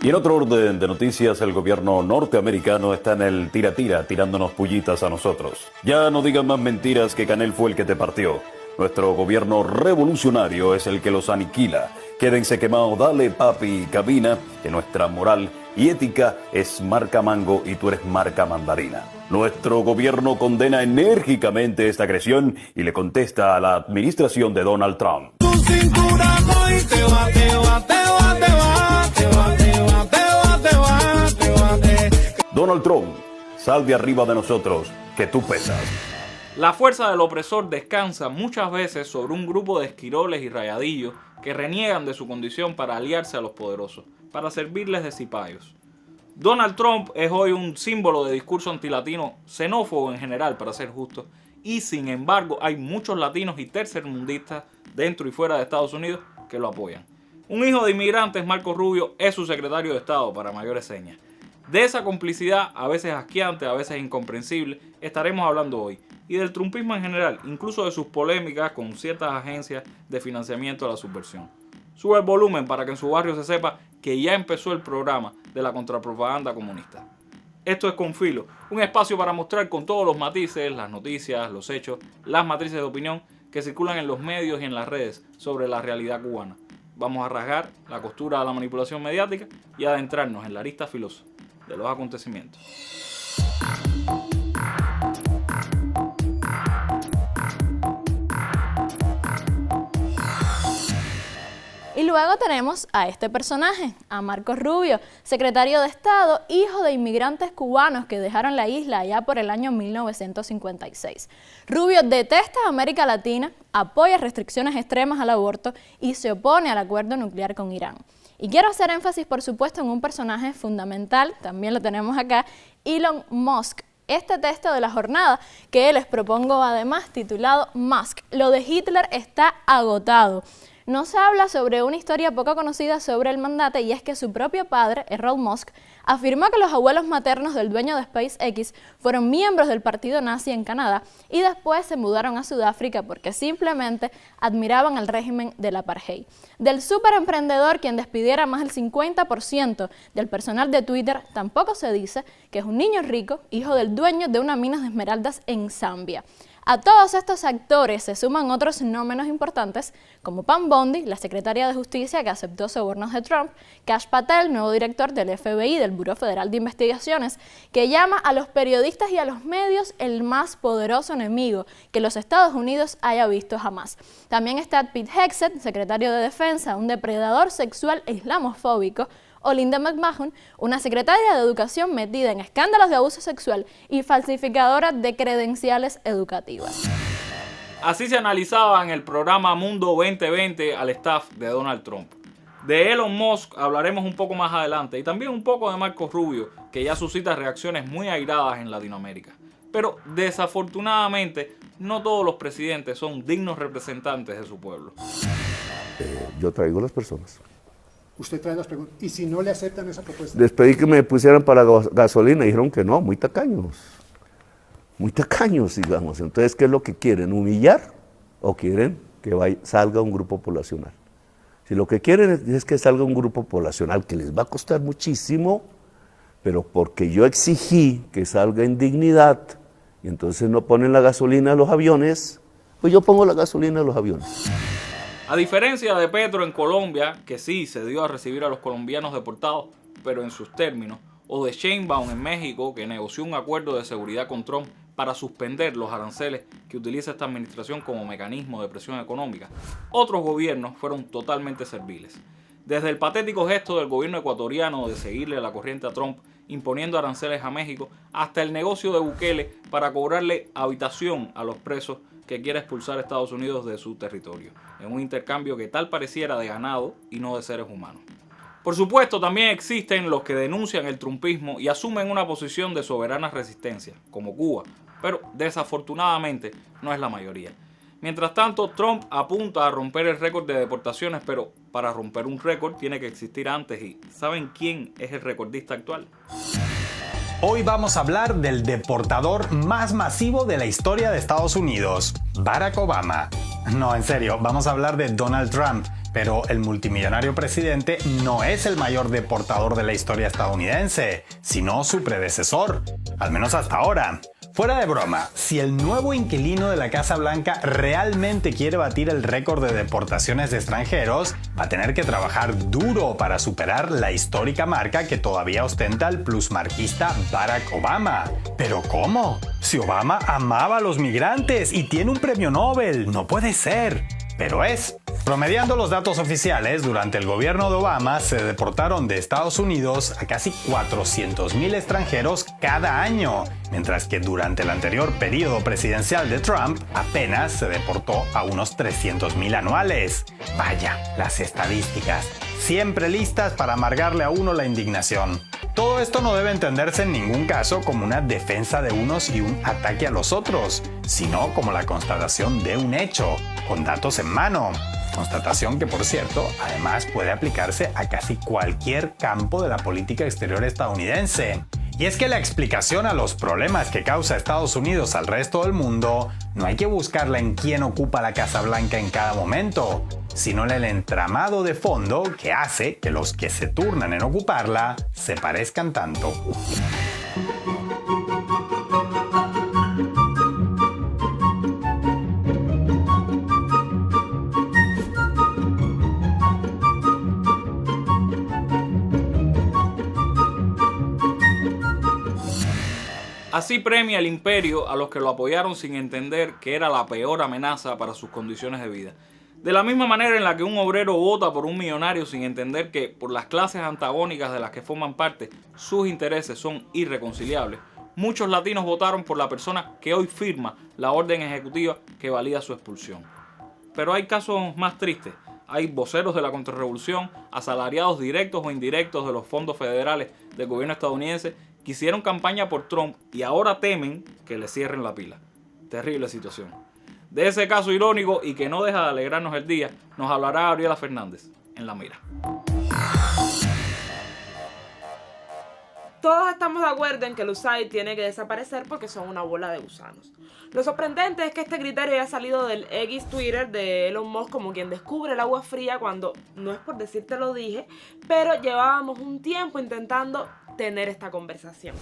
Y en otro orden de noticias, el gobierno norteamericano está en el tira-tira, tirándonos pullitas a nosotros. Ya no digan más mentiras que Canel fue el que te partió. Nuestro gobierno revolucionario es el que los aniquila. Quédense quemados, dale papi, cabina, que nuestra moral y ética es marca mango y tú eres marca mandarina. Nuestro gobierno condena enérgicamente esta agresión y le contesta a la administración de Donald Trump. Tu cintura hoy te va, te va, te va, te va, te va, te va, te va, te va, te va. Donald Trump, sal de arriba de nosotros, que tú pesas. La fuerza del opresor descansa muchas veces sobre un grupo de esquiroles y rayadillos que reniegan de su condición para aliarse a los poderosos, para servirles de cipayos. Donald Trump es hoy un símbolo de discurso antilatino, xenófobo en general, para ser justo, y sin embargo hay muchos latinos y tercermundistas dentro y fuera de Estados Unidos que lo apoyan. Un hijo de inmigrantes, Marco Rubio, es su secretario de Estado, para mayores señas. De esa complicidad, a veces asqueante, a veces incomprensible, estaremos hablando hoy. Y del trumpismo en general, incluso de sus polémicas con ciertas agencias de financiamiento a la subversión. Sube el volumen para que en su barrio se sepa que ya empezó el programa de la contrapropaganda comunista. Esto es Con Filo, un espacio para mostrar con todos los matices, las noticias, los hechos, las matrices de opinión que circulan en los medios y en las redes sobre la realidad cubana. Vamos a rasgar la costura de la manipulación mediática y adentrarnos en la arista filosa de los acontecimientos. Y luego tenemos a este personaje, a Marco Rubio, secretario de Estado, hijo de inmigrantes cubanos que dejaron la isla allá por el año 1956. Rubio detesta a América Latina, apoya restricciones extremas al aborto y se opone al acuerdo nuclear con Irán. Y quiero hacer énfasis, por supuesto, en un personaje fundamental, también lo tenemos acá, Elon Musk. Este texto de la jornada que les propongo además titulado Musk, lo de Hitler está agotado. Nos habla sobre una historia poco conocida sobre el mandate y es que su propio padre, Elon Musk, afirmó que los abuelos maternos del dueño de SpaceX fueron miembros del partido nazi en Canadá y después se mudaron a Sudáfrica porque simplemente admiraban el régimen del apartheid. Del superemprendedor quien despidiera más del 50% del personal de Twitter, tampoco se dice que es un niño rico, hijo del dueño de una mina de esmeraldas en Zambia. A todos estos actores se suman otros no menos importantes, como Pam Bondi, la secretaria de Justicia que aceptó sobornos de Trump, Kash Patel, nuevo director del FBI, del Buró Federal de Investigaciones, que llama a los periodistas y a los medios el más poderoso enemigo que los Estados Unidos haya visto jamás. También está Pete Hegseth, secretario de Defensa, un depredador sexual e islamofóbico, o Linda McMahon, una secretaria de Educación metida en escándalos de abuso sexual y falsificadora de credenciales educativas. Así se analizaba en el programa Mundo 2020 al staff de Donald Trump. De Elon Musk hablaremos un poco más adelante y también un poco de Marco Rubio, que ya suscita reacciones muy airadas en Latinoamérica. Pero desafortunadamente no todos los presidentes son dignos representantes de su pueblo. Yo traigo las personas. Usted trae las preguntas. ¿Y si no le aceptan esa propuesta? Les pedí que me pusieran para gasolina y dijeron que no, muy tacaños, digamos. Entonces, ¿qué es lo que quieren? ¿Humillar o quieren que salga un grupo poblacional? Si lo que quieren es que salga un grupo poblacional que les va a costar muchísimo, pero porque yo exigí que salga en dignidad y entonces no ponen la gasolina a los aviones, pues yo pongo la gasolina a los aviones. A diferencia de Petro en Colombia, que sí se dio a recibir a los colombianos deportados, pero en sus términos, o de Sheinbaum en México, que negoció un acuerdo de seguridad con Trump para suspender los aranceles que utiliza esta administración como mecanismo de presión económica, otros gobiernos fueron totalmente serviles. Desde el patético gesto del gobierno ecuatoriano de seguirle la corriente a Trump imponiendo aranceles a México, hasta el negocio de Bukele para cobrarle habitación a los presos que quiere expulsar a Estados Unidos de su territorio, en un intercambio que tal pareciera de ganado y no de seres humanos. Por supuesto, también existen los que denuncian el trumpismo y asumen una posición de soberana resistencia, como Cuba, pero desafortunadamente no es la mayoría. Mientras tanto, Trump apunta a romper el récord de deportaciones, pero para romper un récord tiene que existir antes. ¿Y saben quién es el recordista actual? Hoy vamos a hablar del deportador más masivo de la historia de Estados Unidos, Barack Obama. No, en serio, vamos a hablar de Donald Trump, Pero el multimillonario presidente no es el mayor deportador de la historia estadounidense, sino su predecesor, al menos hasta ahora. Fuera de broma, si el nuevo inquilino de la Casa Blanca realmente quiere batir el récord de deportaciones de extranjeros, va a tener que trabajar duro para superar la histórica marca que todavía ostenta el plusmarquista Barack Obama. ¿Pero cómo? Si Obama amaba a los migrantes y tiene un premio Nobel, no puede ser. Pero es. Promediando los datos oficiales, durante el gobierno de Obama se deportaron de Estados Unidos a casi 400,000 extranjeros cada año, mientras que durante el anterior periodo presidencial de Trump apenas se deportó a unos 300,000 anuales. Vaya, las estadísticas, siempre listas para amargarle a uno la indignación. Todo esto no debe entenderse en ningún caso como una defensa de unos y un ataque a los otros, sino como la constatación de un hecho, con datos en mano. Constatación que, por cierto, además puede aplicarse a casi cualquier campo de la política exterior estadounidense. Y es que la explicación a los problemas que causa Estados Unidos al resto del mundo no hay que buscarla en quién ocupa la Casa Blanca en cada momento, sino en el entramado de fondo que hace que los que se turnan en ocuparla se parezcan tanto. Así premia el imperio a los que lo apoyaron sin entender que era la peor amenaza para sus condiciones de vida. De la misma manera en la que un obrero vota por un millonario sin entender que por las clases antagónicas de las que forman parte sus intereses son irreconciliables, muchos latinos votaron por la persona que hoy firma la orden ejecutiva que valida su expulsión. Pero hay casos más tristes. Hay voceros de la contrarrevolución, asalariados directos o indirectos de los fondos federales del gobierno estadounidense que hicieron campaña por Trump y ahora temen que le cierren la pila. Terrible situación. De ese caso irónico y que no deja de alegrarnos el día, nos hablará Gabriela Fernández en La Mira. Todos estamos de acuerdo en que el USAID tiene que desaparecer porque son una bola de gusanos. Lo sorprendente es que este criterio haya salido del X Twitter de Elon Musk como quien descubre el agua fría cuando, no es por decirte lo dije, pero llevábamos un tiempo intentando tener esta conversación.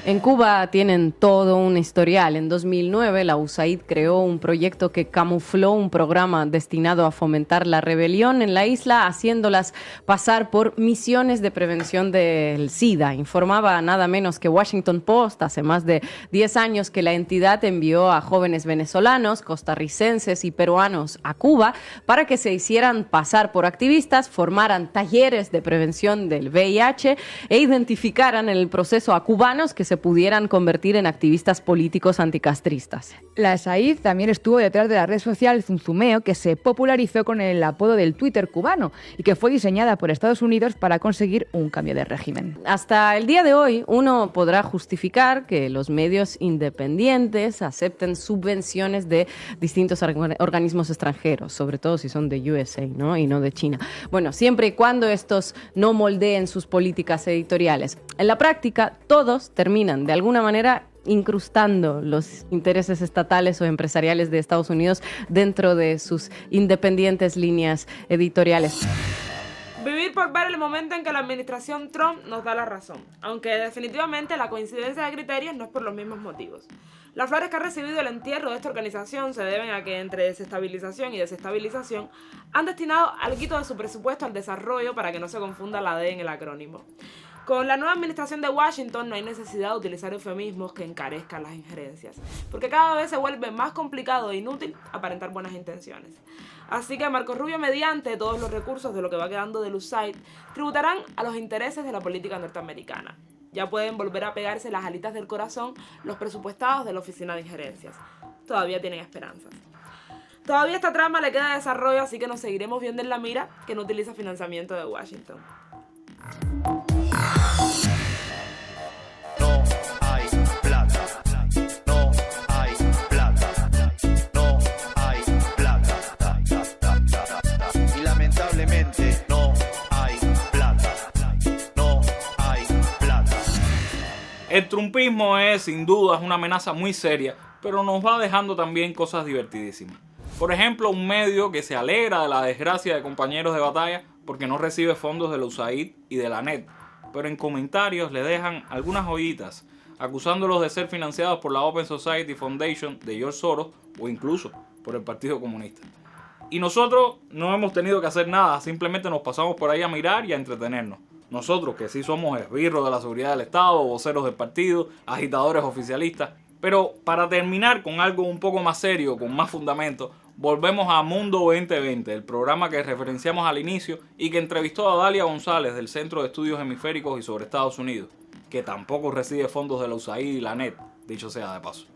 En Cuba tienen todo un historial. En 2009 la USAID creó un proyecto que camufló un programa destinado a fomentar la rebelión en la isla, haciéndolas pasar por misiones de prevención del SIDA. Informaba nada menos que Washington Post hace más de 10 años que la entidad envió a jóvenes venezolanos, costarricenses y peruanos a Cuba para que se hicieran pasar por activistas, formaran talleres de prevención del VIH e identificaran en el proceso a cubanos que se pudieran convertir en activistas políticos anticastristas. La USAID también estuvo detrás de la red social Zunzumeo, que se popularizó con el apodo del Twitter cubano y que fue diseñada por Estados Unidos para conseguir un cambio de régimen. Hasta el día de hoy, uno podrá justificar que los medios independientes acepten subvenciones de distintos organismos extranjeros, sobre todo si son de USA, ¿no? Y no de China. Bueno, siempre y cuando estos no moldeen sus políticas editoriales. En la práctica, todos terminan de alguna manera incrustando los intereses estatales o empresariales de Estados Unidos dentro de sus independientes líneas editoriales. Vivir por ver el momento en que la administración Trump nos da la razón, aunque definitivamente la coincidencia de criterios no es por los mismos motivos. Las flores que ha recibido el entierro de esta organización se deben a que entre desestabilización y desestabilización han destinado algo de su presupuesto al desarrollo para que no se confunda la D en el acrónimo. Con la nueva administración de Washington no hay necesidad de utilizar eufemismos que encarezcan las injerencias, porque cada vez se vuelve más complicado e inútil aparentar buenas intenciones. Así que Marco Rubio, mediante todos los recursos de lo que va quedando del USAID, tributarán a los intereses de la política norteamericana. Ya pueden volver a pegarse las alitas del corazón los presupuestados de la Oficina de Injerencias. Todavía tienen esperanzas. Todavía esta trama le queda desarrollo, así que nos seguiremos viendo en La Mira, que no utiliza financiamiento de Washington. No hay plata, no hay plata, no hay plata, y lamentablemente no hay plata, no hay plata. El trumpismo es sin duda una amenaza muy seria, pero nos va dejando también cosas divertidísimas. Por ejemplo, un medio que se alegra de la desgracia de compañeros de batalla porque no recibe fondos de la USAID y de la NET, pero en comentarios le dejan algunas joyitas, acusándolos de ser financiados por la Open Society Foundation de George Soros o incluso por el Partido Comunista. Y nosotros no hemos tenido que hacer nada, simplemente nos pasamos por ahí a mirar y a entretenernos. Nosotros que sí somos esbirros de la seguridad del Estado, voceros del partido, agitadores oficialistas. Pero para terminar con algo un poco más serio, con más fundamento, volvemos a Mundo 2020, el programa que referenciamos al inicio y que entrevistó a Dalia González del Centro de Estudios Hemisféricos y sobre Estados Unidos, que tampoco recibe fondos de la USAID y la NET, dicho sea de paso.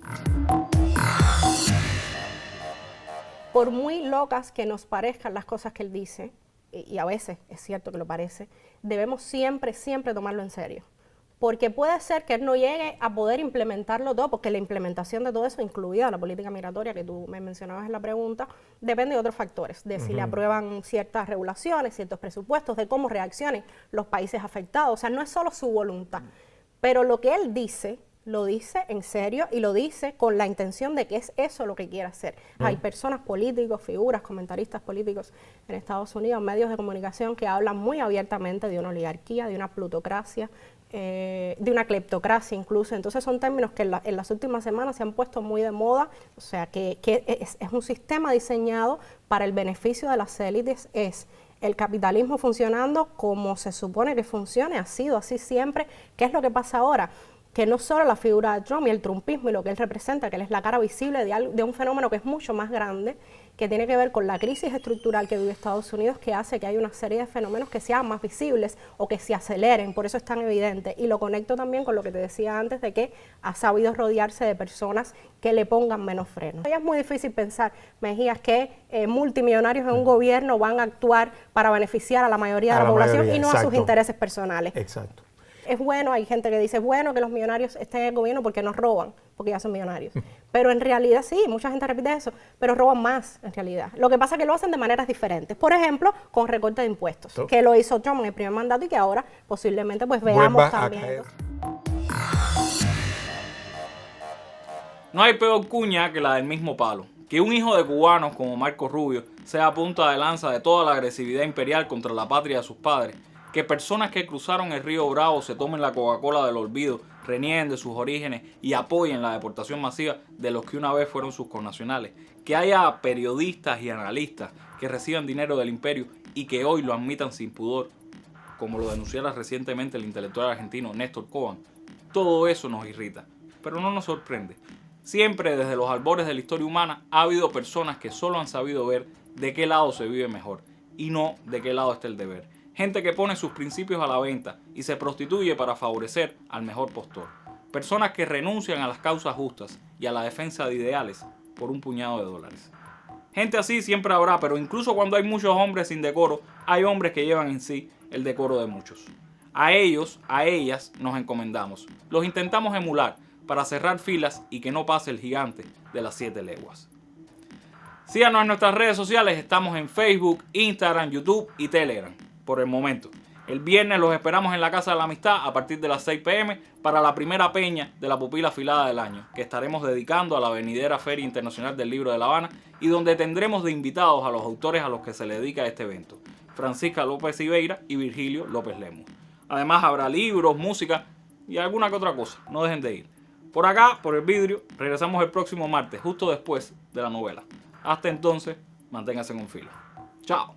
Por muy locas que nos parezcan las cosas que él dice, y a veces es cierto que lo parece, debemos siempre tomarlo en serio. Porque puede ser que él no llegue a poder implementarlo todo, porque la implementación de todo eso, incluida la política migratoria que tú me mencionabas en la pregunta, depende de otros factores, de si le aprueban ciertas regulaciones, ciertos presupuestos, de cómo reaccionen los países afectados. O sea, no es solo su voluntad, pero lo que él dice, lo dice en serio y lo dice con la intención de que es eso lo que quiere hacer. Hay personas políticos, figuras, comentaristas políticos en Estados Unidos, medios de comunicación que hablan muy abiertamente de una oligarquía, de una plutocracia, de una cleptocracia incluso. Entonces son términos que en las últimas semanas se han puesto muy de moda. O sea, que es un sistema diseñado para el beneficio de las élites, es el capitalismo funcionando como se supone que funcione, ha sido así siempre. ¿Qué es lo que pasa ahora? Que no solo la figura de Trump y el trumpismo y lo que él representa, que él es la cara visible de un fenómeno que es mucho más grande, que tiene que ver con la crisis estructural que vive Estados Unidos, que hace que haya una serie de fenómenos que sean más visibles o que se aceleren, por eso es tan evidente. Y lo conecto también con lo que te decía antes, de que ha sabido rodearse de personas que le pongan menos freno. Es muy difícil pensar, Mejías, que multimillonarios en un gobierno van a actuar para beneficiar a la mayoría de la población y no a sus intereses personales. Exacto. Es bueno, hay gente que dice, es bueno que los millonarios estén en el gobierno porque nos roban, porque ya son millonarios. Pero en realidad sí, mucha gente repite eso, pero roban más en realidad. Lo que pasa es que lo hacen de maneras diferentes. Por ejemplo, con recorte de impuestos, que lo hizo Trump en el primer mandato y que ahora posiblemente pues veamos también. No hay peor cuña que la del mismo palo. Que un hijo de cubanos como Marco Rubio sea punta de lanza de toda la agresividad imperial contra la patria de sus padres. Que personas que cruzaron el río Bravo se tomen la Coca-Cola del olvido, renieguen de sus orígenes y apoyen la deportación masiva de los que una vez fueron sus connacionales. Que haya periodistas y analistas que reciban dinero del imperio y que hoy lo admitan sin pudor, como lo denunciara recientemente el intelectual argentino Néstor Coban. Todo eso nos irrita, pero no nos sorprende. Siempre desde los albores de la historia humana ha habido personas que solo han sabido ver de qué lado se vive mejor y no de qué lado está el deber. Gente que pone sus principios a la venta y se prostituye para favorecer al mejor postor. Personas que renuncian a las causas justas y a la defensa de ideales por un puñado de dólares. Gente así siempre habrá, pero incluso cuando hay muchos hombres sin decoro, hay hombres que llevan en sí el decoro de muchos. A ellos, a ellas nos encomendamos. Los intentamos emular para cerrar filas y que no pase el gigante de las 7 leguas. Síganos en nuestras redes sociales, estamos en Facebook, Instagram, YouTube y Telegram. Por el momento. El viernes los esperamos en la Casa de la Amistad a partir de las 6 p.m. para la primera peña de la pupila afilada del año, que estaremos dedicando a la venidera Feria Internacional del Libro de La Habana y donde tendremos de invitados a los autores a los que se le dedica este evento, Francisca López Ibeira y Virgilio López Lemus. Además habrá libros, música y alguna que otra cosa, no dejen de ir. Por acá, por el vidrio, regresamos el próximo martes, justo después de la novela. Hasta entonces, manténganse en fila. Chao.